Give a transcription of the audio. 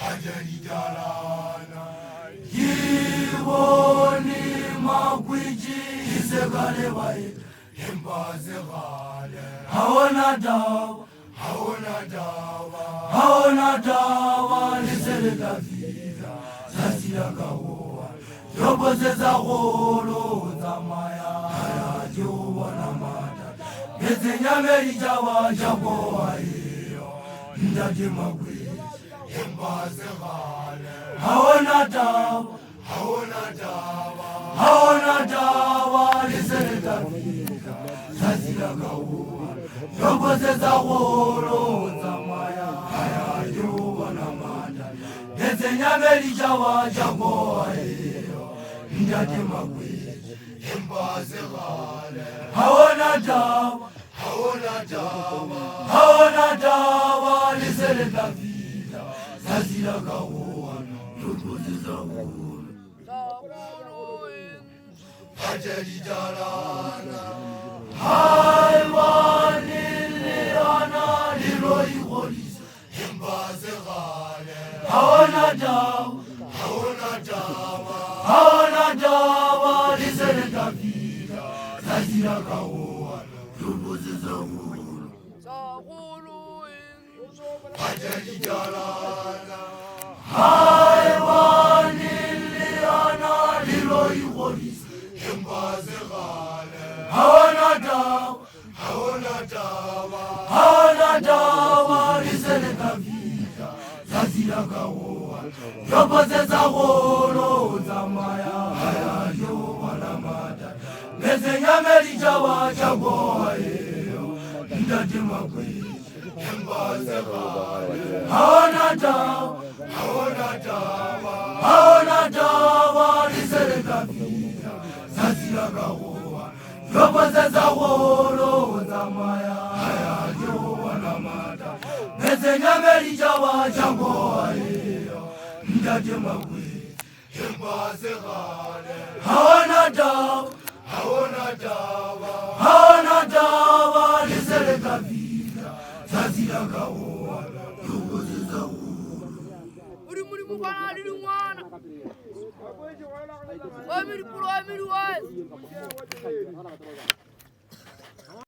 Ajali jalana Yiboni magwiji Isegale bae Yembaze gale Hawana dawa Hawana dawa Liseleka vida Zasila kawa Yoboze za golo Zamaya Haya jowa na mata Geze nyameri jawa Jaboa iyo Ndadi magwiji Yembaze gale Hawana dawa Liseleka vida Zasila kawa Yoboze za golo Zamaya Haya jowa na mata Geze nyameri jawa Jaboa iyo Ndadi magwiji Yembaze gale Hawana dawa Liseleka vida Zasila kawa Yoboze za golo Ajali jalana Haywani liana Liroi gholis Yembaze gale Hawana dawa Liseleka vida Zasila kawa Yoboze za golo Ajali jalana Haywani liana Liroi gholis Yembaze gale Hawana dawa Liseleka vida Zasila kawa Yoboze za golo Zamaya Haya jowa na mata Geze nyameri jawa Jaboa iyo Ndadi magwiji Yembaze gale Hawana dawa Liseleka vida Zasila kawa Yoboze za golo Zamaya Haya jowa na mata Geze nyameri jawa Jaboa iyo Ndadi magwiji Yembaze gale Hawana dawa Liseleka vida Zasila kawa Yoboze za golo Muri mukwana ali mwana Wamiri pulo wamiri wae